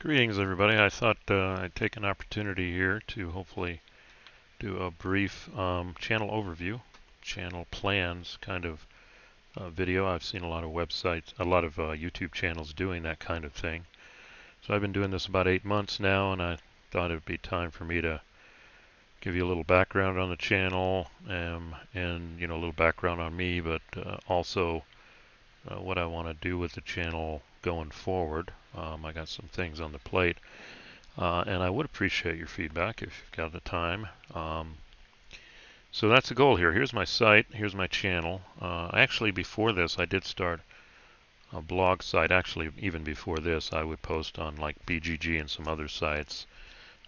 Greetings, everybody. I thought I'd take an opportunity here to hopefully do a brief channel overview, channel plans kind of video. I've seen a lot of websites, a lot of YouTube channels doing that kind of thing. So I've been doing this about 8 months now, and I thought it would be time for me to give you a little background on the channel and a little background on me, but also what I want to do with the channel going forward. I got some things on the plate. And I would appreciate your feedback if you've got the time. So that's the goal here. Here's my site. Here's my channel. Actually, before this, I did start a blog site. Actually, even before this, I would post on like BGG and some other sites.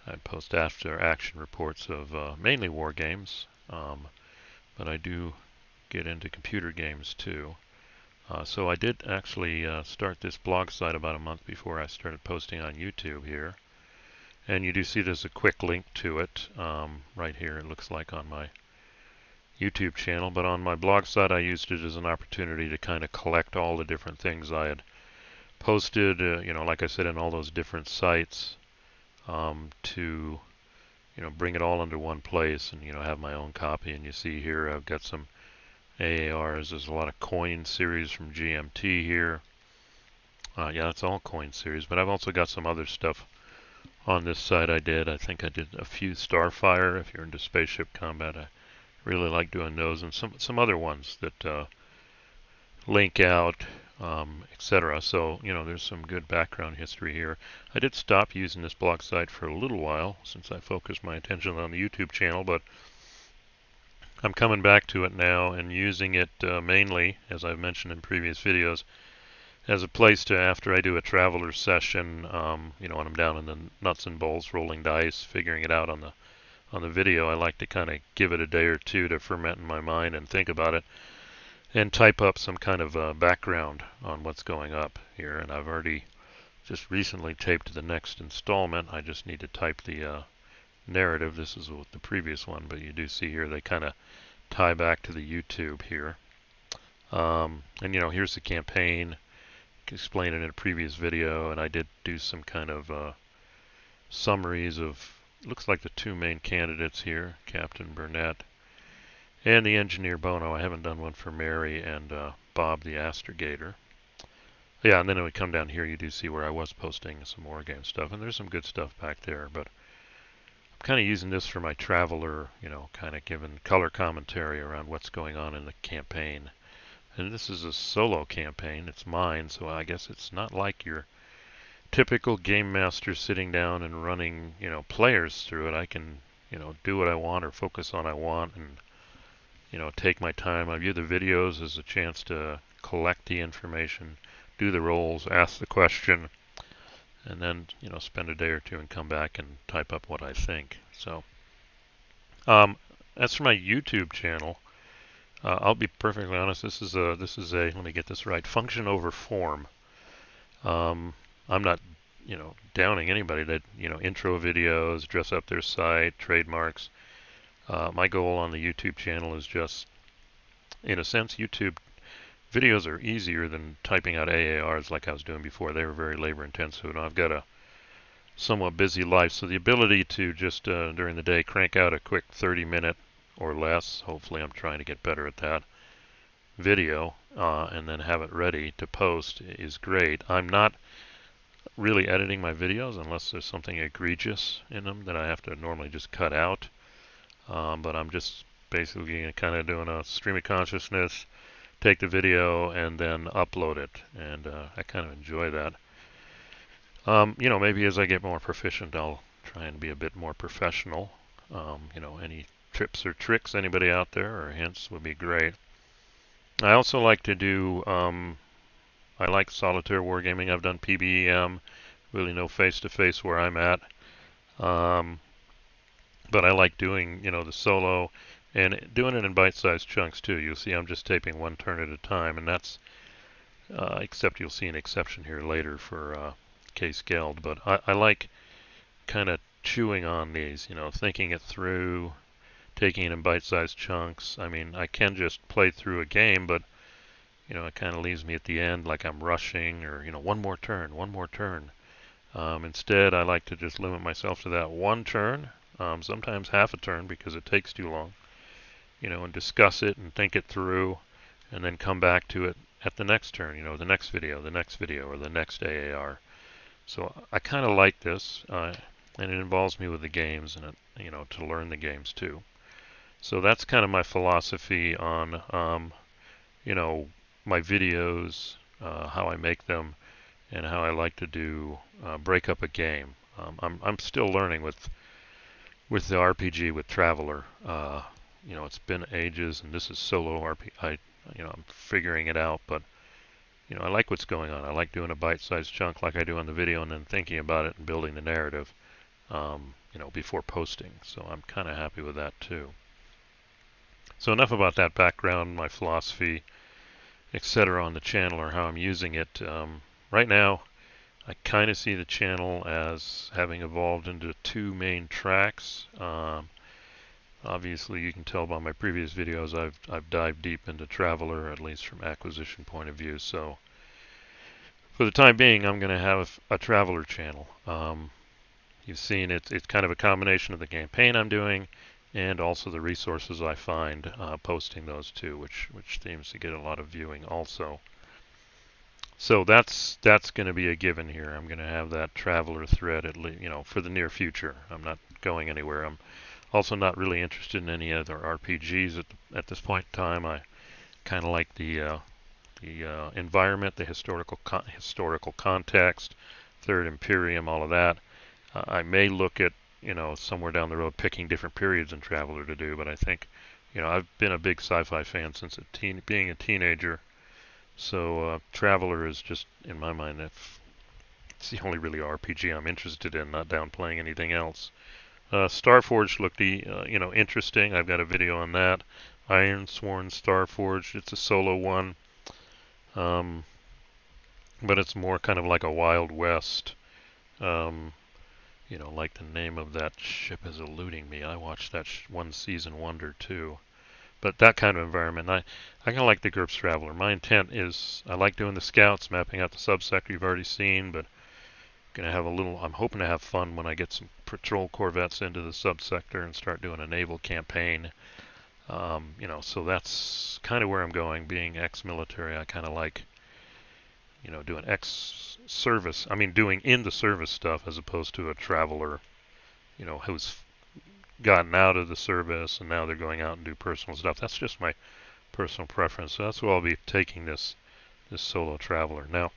I'd post after action reports of mainly war games, but I do get into computer games too. So I did actually start this blog site about a month before I started posting on YouTube here. And you do see there's a quick link to it right here, it looks like, on my YouTube channel. But on my blog site, I used it as an opportunity to kind of collect all the different things I had posted, like I said, in all those different sites to, bring it all under one place and, have my own copy. And you see here I've got some AARs. There's a lot of coin series from GMT here. Yeah, that's all coin series, but I've also got some other stuff on this side. I think I did a few Starfire. If you're into spaceship combat, I really like doing those, and some other ones that link out, etc. So there's some good background history here. I did stop using this blog site for a little while since I focused my attention on the YouTube channel, but I'm coming back to it now and using it mainly, as I've mentioned in previous videos, as a place to, after I do a traveler session, when I'm down in the nuts and bolts, rolling dice, figuring it out on the video, I like to kind of give it a day or two to ferment in my mind and think about it, and type up some kind of background on what's going up here. And I've already just recently taped the next installment. I just need to type the narrative. This is with the previous one, but you do see here they kind of tie back to the YouTube here. And here's the campaign. Explained it in a previous video, and I did do some kind of summaries of, looks like the two main candidates here, Captain Burnett and the Engineer Bono. I haven't done one for Mary and Bob the Astrogator. Yeah, and then when we come down here, you do see where I was posting some war game stuff, and there's some good stuff back there, but I'm kind of using this for my traveler, kind of giving color commentary around what's going on in the campaign. And this is a solo campaign. It's mine, so I guess it's not like your typical game master sitting down and running, players through it. I can, do what I want or focus on what I want and, take my time. I view the videos as a chance to collect the information, do the rolls, ask the question, and then, spend a day or two and come back and type up what I think. So, as for my YouTube channel, I'll be perfectly honest. This is a let me get this right, function over form. I'm not downing anybody that intro videos, dress up their site, trademarks. My goal on the YouTube channel is just, in a sense, YouTube videos are easier than typing out AARs like I was doing before. They were very labor intensive, and I've got a somewhat busy life, so the ability to just during the day crank out a quick 30-minute or less, hopefully I'm trying to get better at that, video, and then have it ready to post is great. I'm not really editing my videos unless there's something egregious in them that I have to normally just cut out, but I'm just basically kind of doing a stream of consciousness, take the video and then upload it, and I kind of enjoy that. Maybe as I get more proficient, I'll try and be a bit more professional. Any tips or tricks anybody out there or hints would be great. I also like to do, I like solitaire wargaming. I've done PBEM, really no face-to-face where I'm at. But I like doing, the solo and doing it in bite-sized chunks too. You'll see I'm just taping one turn at a time, and that's, except you'll see an exception here later for Case Geld. But I like kind of chewing on these, thinking it through, taking it in bite-sized chunks. I mean, I can just play through a game, but it kind of leaves me at the end like I'm rushing, or one more turn, one more turn. Instead, I like to just limit myself to that one turn, sometimes half a turn because it takes too long, and discuss it and think it through, and then come back to it at the next turn, the next video, or the next AAR. So I kind of like this, and it involves me with the games and to learn the games too. So that's kind of my philosophy on my videos, how I make them, and how I like to do break up a game. I'm still learning with the RPG with Traveler. It's been ages, and this is solo RPG. I'm figuring it out, but I like what's going on. I like doing a bite-sized chunk like I do on the video, and then thinking about it and building the narrative, before posting. So I'm kind of happy with that too. So enough about that background, my philosophy, etc. on the channel, or how I'm using it. Right now, I kind of see the channel as having evolved into two main tracks. Obviously, you can tell by my previous videos, I've dived deep into Traveler, at least from acquisition point of view. So for the time being, I'm going to have a Traveler channel. You've seen it's kind of a combination of the campaign I'm doing and also the resources I find posting those two, which seems to get a lot of viewing also. So that's going to be a given here. I'm going to have that Traveler thread for the near future. I'm not going anywhere. I'm also not really interested in any other RPGs at this point in time. I kind of like the environment, the historical context, Third Imperium, all of that. I may look at somewhere down the road picking different periods in Traveler to do, but I think I've been a big sci-fi fan since being a teenager. So Traveler is just, in my mind, it's the only really RPG I'm interested in, not downplaying anything else. Starforged looked interesting. I've got a video on that. Ironsworn Starforged. It's a solo one, but it's more kind of like a Wild West. Like the name of that ship is eluding me. I watched that one season wonder too. But that kind of environment, I kind of like the GURPS Traveler. My intent is, I like doing the scouts, mapping out the subsector you've already seen, but I'm hoping to have fun when I get some patrol corvettes into the subsector and start doing a naval campaign. So that's kind of where I'm going. Being ex-military, I kind of like, doing ex-service. Doing in the service stuff as opposed to a traveler, who's gotten out of the service and now they're going out and do personal stuff. That's just my personal preference. So that's where I'll be taking this solo Traveler. Now,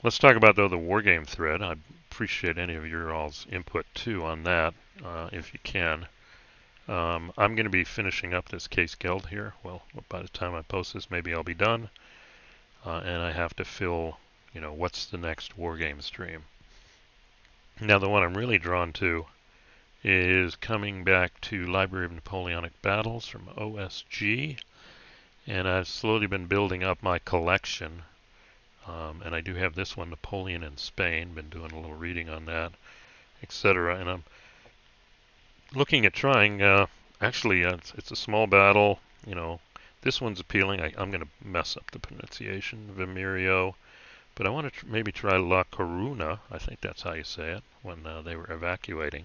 let's talk about, though, the Wargame thread. I appreciate any of your all's input, too, on that, if you can. I'm going to be finishing up this case guild here. Well, by the time I post this, maybe I'll be done. And I have to fill, what's the next Wargame stream. Now, the one I'm really drawn to is coming back to Library of Napoleonic Battles from OSG. And I've slowly been building up my collection. And I do have this one, Napoleon in Spain. Been doing a little reading on that, etc. And I'm looking at trying, actually, it's a small battle. This one's appealing. I'm going to mess up the pronunciation, Vimerio. But I want to maybe try La Coruna. I think that's how you say it, when they were evacuating.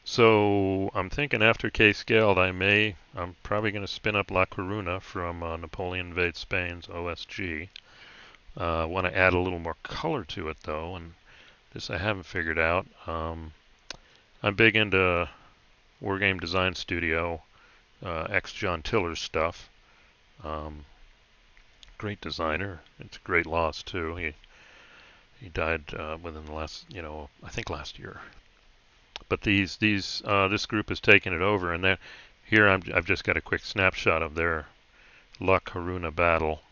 So I'm thinking after Case Geld, I'm probably going to spin up La Coruna from Napoleon Invades Spain's OSG. I want to add a little more color to it, though, and this I haven't figured out. I'm big into Wargame Design Studio, ex-John Tiller stuff. Great designer. It's a great loss, too. He died within the last, I think last year. But this group has taken it over, and here I've just got a quick snapshot of their La Coruna battle.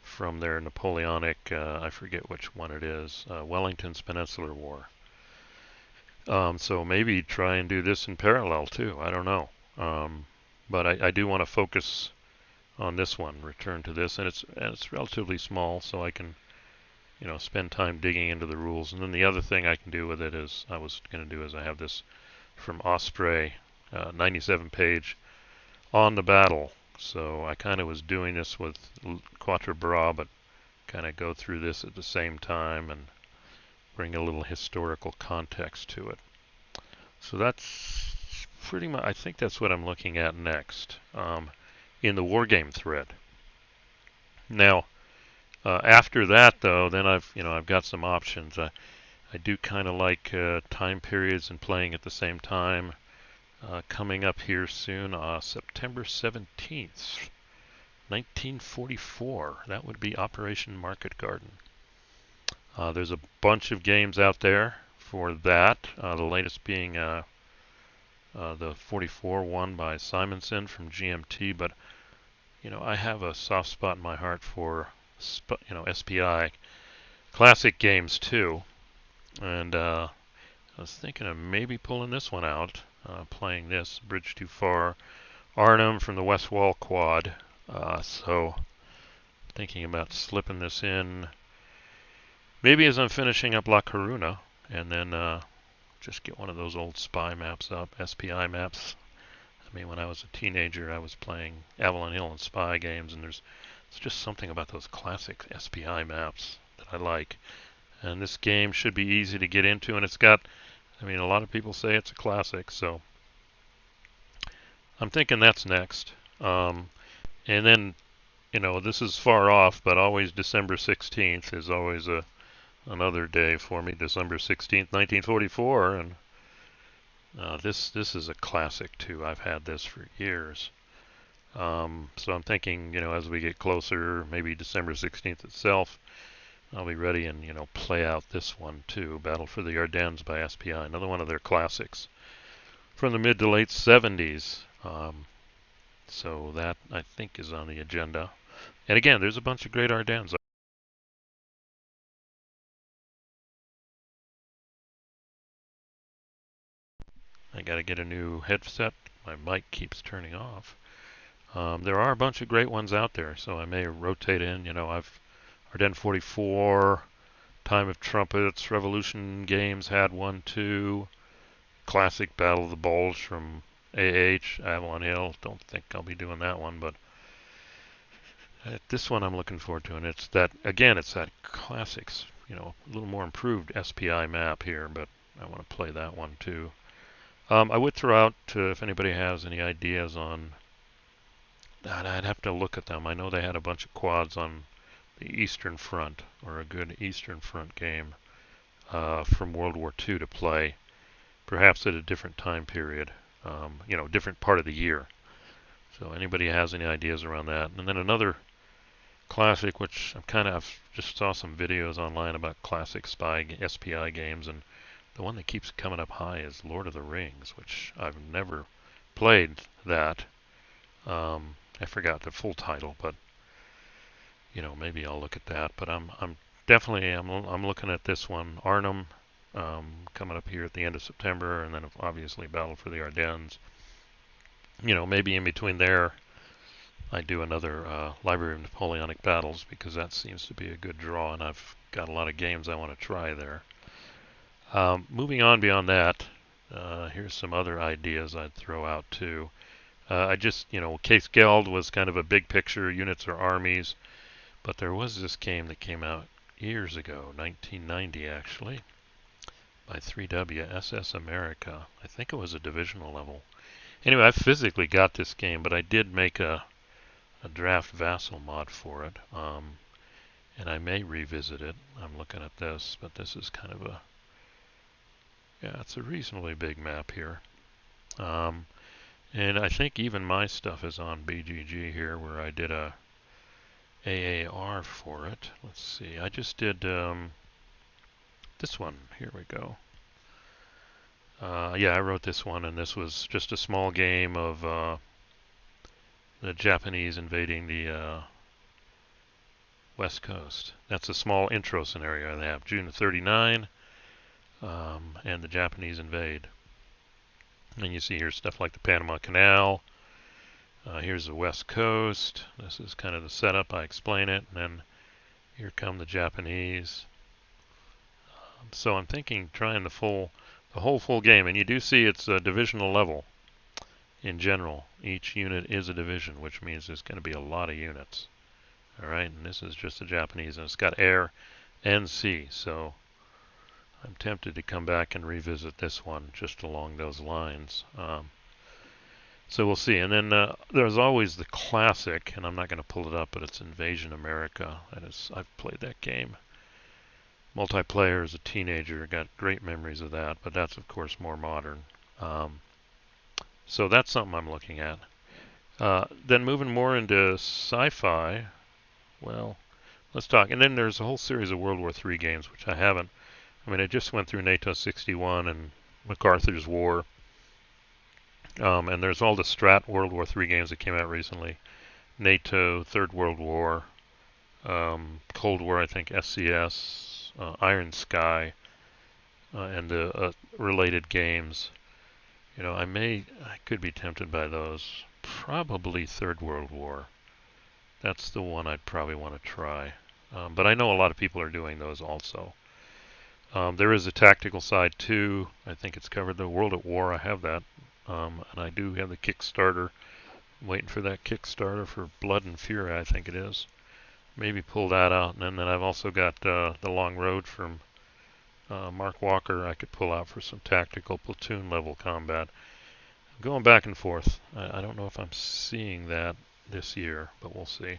From their Napoleonic, I forget which one it is, Wellington's Peninsular War. So maybe try and do this in parallel too. I don't know. But I do want to focus on this one, return to this, and it's relatively small, so I can spend time digging into the rules. And then the other thing I can do with it is I have this from Osprey, 97-page on the battle. So I kind of was doing this with Quatre Bras, but kind of go through this at the same time and bring a little historical context to it. So that's pretty much, I think that's what I'm looking at next in the wargame thread. Now, after that, though, then I've got some options. I do kind of like time periods and playing at the same time. Coming up here soon, September 17th, 1944. That would be Operation Market Garden. There's a bunch of games out there for that. The latest being the 44 one by Simonson from GMT. But I have a soft spot in my heart for SPI classic games too. And I was thinking of maybe pulling this one out, playing this Bridge Too Far, Arnhem from the West Wall Quad. So thinking about slipping this in, maybe as I'm finishing up La Coruna, and then just get one of those old SPI maps up, SPI maps. I mean, when I was a teenager, I was playing Avalon Hill and SPI games, and there's just something about those classic SPI maps that I like. And this game should be easy to get into, and it's got, I mean, a lot of people say it's a classic, so I'm thinking that's next. And then, this is far off, but always December 16th is always another day for me. December 16th, 1944, and this is a classic too. I've had this for years. So I'm thinking, as we get closer, maybe December 16th itself, I'll be ready and play out this one too. Battle for the Ardennes by SPI, another one of their classics from the mid to late 70s. So that I think is on the agenda. And again, there's a bunch of great Ardennes. I got to get a new headset. My mic keeps turning off. There are a bunch of great ones out there, so I may rotate in. I've Ardennes 44, Time of Trumpets, Revolution Games had one too. Classic Battle of the Bulge from AH, Avalon Hill. Don't think I'll be doing that one, but this one I'm looking forward to. And it's that classics, a little more improved SPI map here, but I want to play that one too. I would throw out, if anybody has any ideas on that, I'd have to look at them. I know they had a bunch of quads on the Eastern Front, or a good Eastern Front game from World War II to play, perhaps at a different time period, different part of the year. So anybody has any ideas around that? And then another classic, which I've just saw some videos online about classic SPI games, and the one that keeps coming up high is Lord of the Rings, which I've never played that. I forgot the full title, but maybe I'll look at that. But I'm definitely looking at this one, Arnhem, coming up here at the end of September, and then obviously Battle for the Ardennes. Maybe in between there, I do another Library of Napoleonic Battles, because that seems to be a good draw, and I've got a lot of games I want to try there. Moving on beyond that, here's some other ideas I'd throw out too. Case Geld was kind of a big picture, units or armies, but there was this game that came out years ago, 1990 actually, by 3W, SS America. I think it was a divisional level. Anyway, I physically got this game, but I did make a draft vassal mod for it, and I may revisit it. I'm looking at this, but this is kind of it's a reasonably big map here. And I think even my stuff is on BGG here, where I did a AAR for it. Let's see, I just did this one. Here we go. I wrote this one, and this was just a small game of the Japanese invading the West Coast. That's a small intro scenario they have. June of 39, and the Japanese invade. And you see here stuff like the Panama Canal. Here's the West Coast. This is kind of the setup. I explain it, and then here come the Japanese. So I'm thinking trying the whole full game, and you do see it's a divisional level. In general, each unit is a division, which means there's going to be a lot of units. All right, and this is just the Japanese, and it's got air and sea, so I'm tempted to come back and revisit this one just along those lines. So we'll see. And then there's always the classic, and I'm not going to pull it up, but it's Invasion America. I've played that game. Multiplayer as a teenager, got great memories of that, but that's of course more modern. So that's something I'm looking at. Then moving more into sci-fi, well, let's talk. And then there's a whole series of World War III games, which I haven't. I mean, I just went through NATO 61 and MacArthur's War. And there's all the Strat World War III games that came out recently. NATO, Third World War, Cold War, I think, SCS, Iron Sky, and the related games. You know, I could be tempted by those. Probably Third World War. That's the one I'd probably want to try. But I know a lot of people are doing those also. There is a tactical side too. I think it's covered. The World at War, I have that. And I do have the Kickstarter. I'm waiting for that Kickstarter for Blood and Fury, I think it is. Maybe pull that out. And then I've also got The Long Road from Mark Walker I could pull out for some tactical platoon level combat. I'm going back and forth. I don't know if I'm seeing that this year, but we'll see.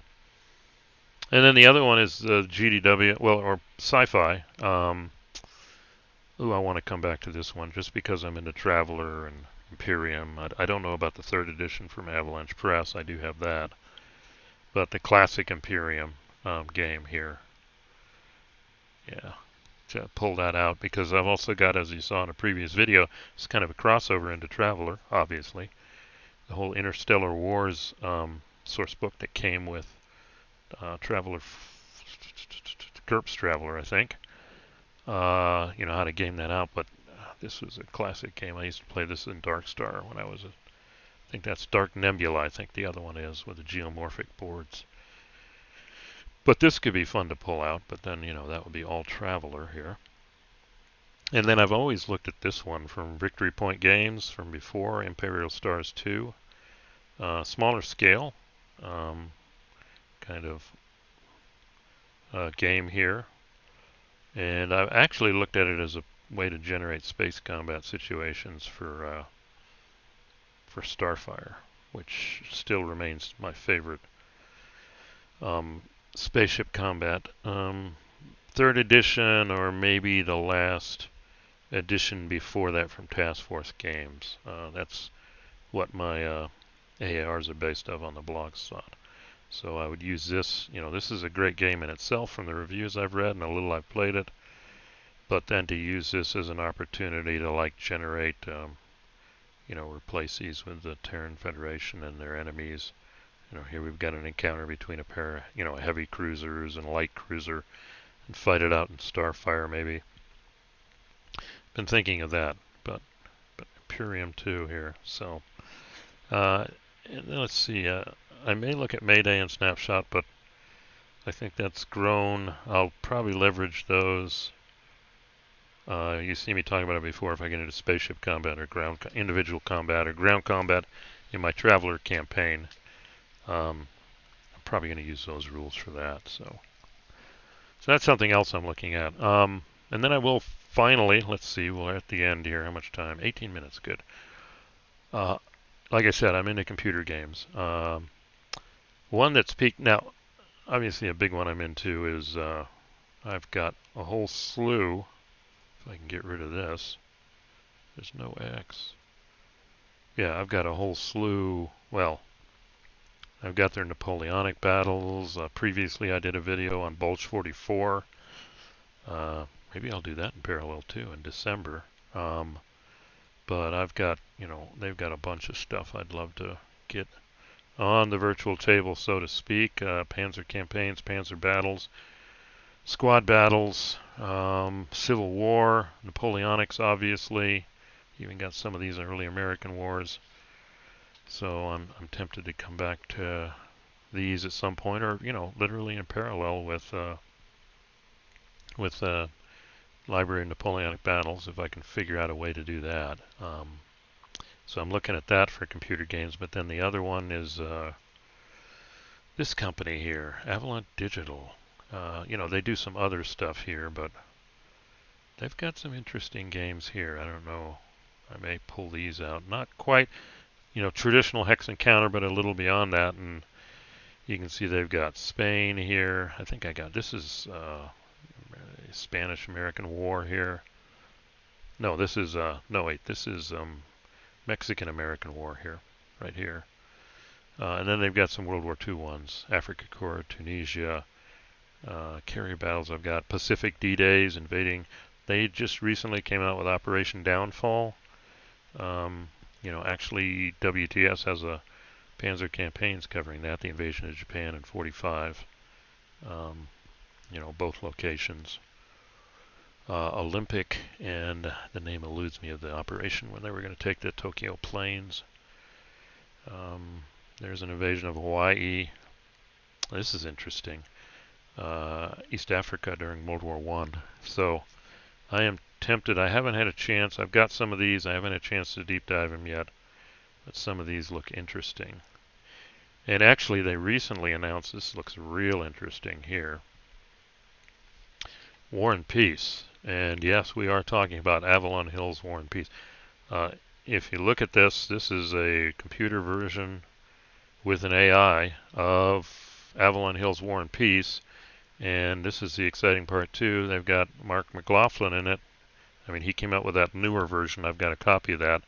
And then the other one is the GDW, well, or sci-fi. I want to come back to this one just because I'm into Traveler and Imperium. I don't know about the third edition from Avalanche Press. I do have that. But the classic Imperium game here. Yeah. To pull that out because I've also got, as you saw in a previous video, it's kind of a crossover into Traveler, obviously. The whole Interstellar Wars source book that came with Traveler, GURPS Traveler, I think. You know how to game that out, but this was a classic game. I used to play this in Dark Star when I think that's Dark Nebula, I think the other one is, with the geomorphic boards. But this could be fun to pull out, but then, you know, that would be all Traveler here. And then I've always looked at this one from Victory Point Games from before, Imperial Stars 2. Smaller scale, kind of game here. And I've actually looked at it as a way to generate space combat situations for Starfire, which still remains my favorite spaceship combat. Third edition, or maybe the last edition before that from Task Force Games. That's what my AARs are based on the blog slot. So I would use this. You know, this is a great game in itself from the reviews I've read and a little I've played it. But then to use this as an opportunity to like generate, you know, replace these with the Terran Federation and their enemies. You know, here we've got an encounter between a pair, you know, heavy cruisers and a light cruiser, and fight it out in Starfire maybe. Been thinking of that, but Imperium 2 here. So let's see. I may look at Mayday and Snapshot, but I think that's grown. I'll probably leverage those. You see me talking about it before. If I get into spaceship combat or individual combat or ground combat in my Traveler campaign, I'm probably going to use those rules for that. So that's something else I'm looking at. And then I will finally, let's see, we're at the end here. How much time? 18 minutes, good. Like I said, I'm into computer games. One that's peaked now, obviously a big one I'm into is I've got a whole slew. If I can get rid of this. There's no X. Yeah, I've got a whole slew. Well, I've got their Napoleonic battles. Previously I did a video on Bulge 44. Maybe I'll do that in parallel too in December. But I've got, you know, they've got a bunch of stuff I'd love to get on the virtual table, so to speak. Panzer campaigns, Panzer battles, squad battles, Civil War, Napoleonics, obviously. Even got some of these early American wars. So I'm tempted to come back to these at some point, or you know, literally in parallel with Library of Napoleonic Battles, if I can figure out a way to do that. So I'm looking at that for computer games. But then the other one is This company here, Avalon Digital, they do some other stuff here, but they've got some interesting games here. I don't know. I may pull these out. Not quite, traditional hex and counter, but a little beyond that. And you can see they've got Spain here. I think this is Spanish-American War here. No, this is, this is Mexican-American War here, right here. And then they've got some World War II ones. Africa Corps, Tunisia, carrier battles. I've got Pacific D-Days, invading. They just recently came out with Operation Downfall. Actually WTS has a Panzer campaigns covering that, the invasion of Japan in 45. Both locations. Olympic, and the name eludes me, of the operation when they were going to take the Tokyo plains. There's an invasion of Hawaii. This is interesting. East Africa during World War I. So I am tempted. I haven't had a chance. I've got some of these. I haven't had a chance to deep dive them yet. But some of these look interesting. And actually, they recently announced, this looks real interesting here, War and Peace. And yes, we are talking about Avalon Hill's War and Peace. If you look at this, this is a computer version with an AI of Avalon Hill's War and Peace. And this is the exciting part too. They've got Mark McLaughlin in it. I mean, he came out with that newer version. I've got a copy of that,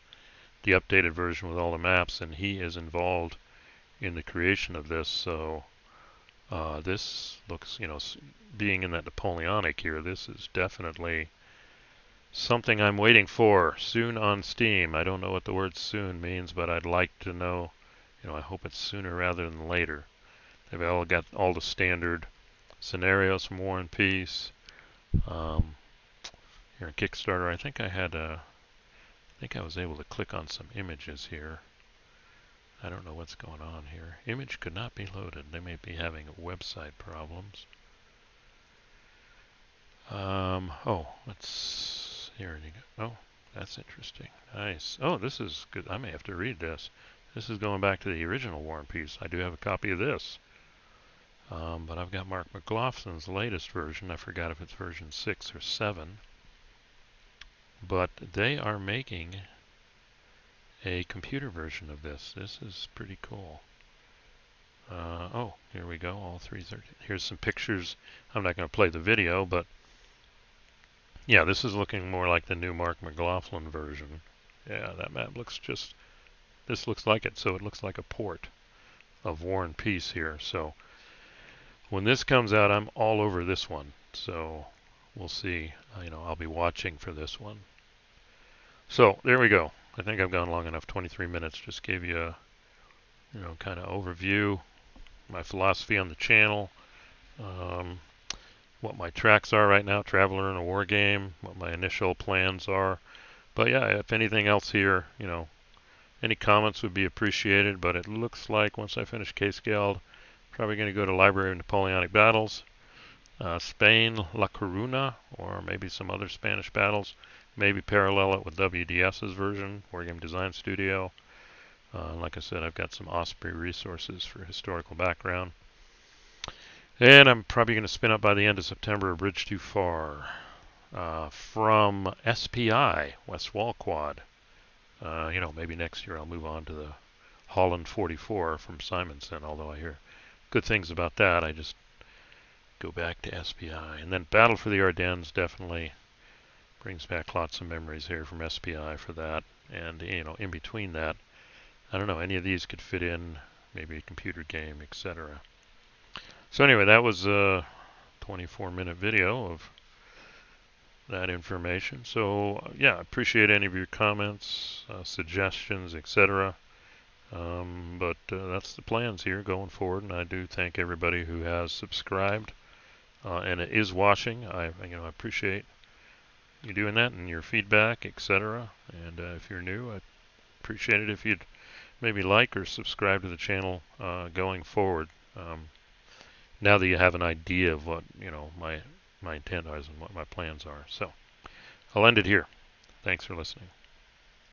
the updated version with all the maps, and he is involved in the creation of this. So this looks, being in that Napoleonic here, this is definitely something I'm waiting for. Soon on Steam. I don't know what the word soon means, but I'd like to know. I hope it's sooner rather than later. They've all got all the standard scenarios from War and Peace. Here in Kickstarter, I think I was able to click on some images here. I don't know what's going on here. Image could not be loaded. They may be having website problems. Here you go. Oh, that's interesting. Nice. Oh, this is good. I may have to read this. This is going back to the original War and Peace. I do have a copy of this. But I've got Mark McLaughlin's latest version. I forgot if it's version 6 or 7. But they are making a computer version of this. This is pretty cool. Here we go. All 313. Here's some pictures. I'm not going to play the video, but yeah, this is looking more like the new Mark McLaughlin version. Yeah, that map looks this looks like it. So it looks like a port of War and Peace here. So when this comes out, I'm all over this one. So we'll see. I'll be watching for this one. So there we go. I think I've gone long enough. 23 minutes. Just gave you a, kind of overview, my philosophy on the channel, what my tracks are right now, Traveler in a War Game, what my initial plans are. But yeah, if anything else here, any comments would be appreciated. But it looks like once I finish K-Scaled, probably going to go to Library of Napoleonic Battles, Spain, La Coruna, or maybe some other Spanish battles. Maybe parallel it with WDS's version, Wargame Design Studio. Like I said, I've got some Osprey resources for historical background. And I'm probably going to spin up by the end of September A Bridge Too Far from SPI, West Wall Quad. Maybe next year I'll move on to the Holland 44 from Simonson, although I hear good things about that. I just go back to SPI. And then Battle for the Ardennes definitely brings back lots of memories here from SPI for that. And, in between that, I don't know, any of these could fit in, maybe a computer game, etc. So anyway, that was a 24-minute video of that information. So, yeah, I appreciate any of your comments, suggestions, etc. But that's the plans here going forward, and I do thank everybody who has subscribed and is watching. I appreciate you doing that and your feedback, etc. And if you're new, I'd appreciate it if you'd maybe like or subscribe to the channel going forward. Now that you have an idea of what my intent is and what my plans are. So I'll end it here. Thanks for listening.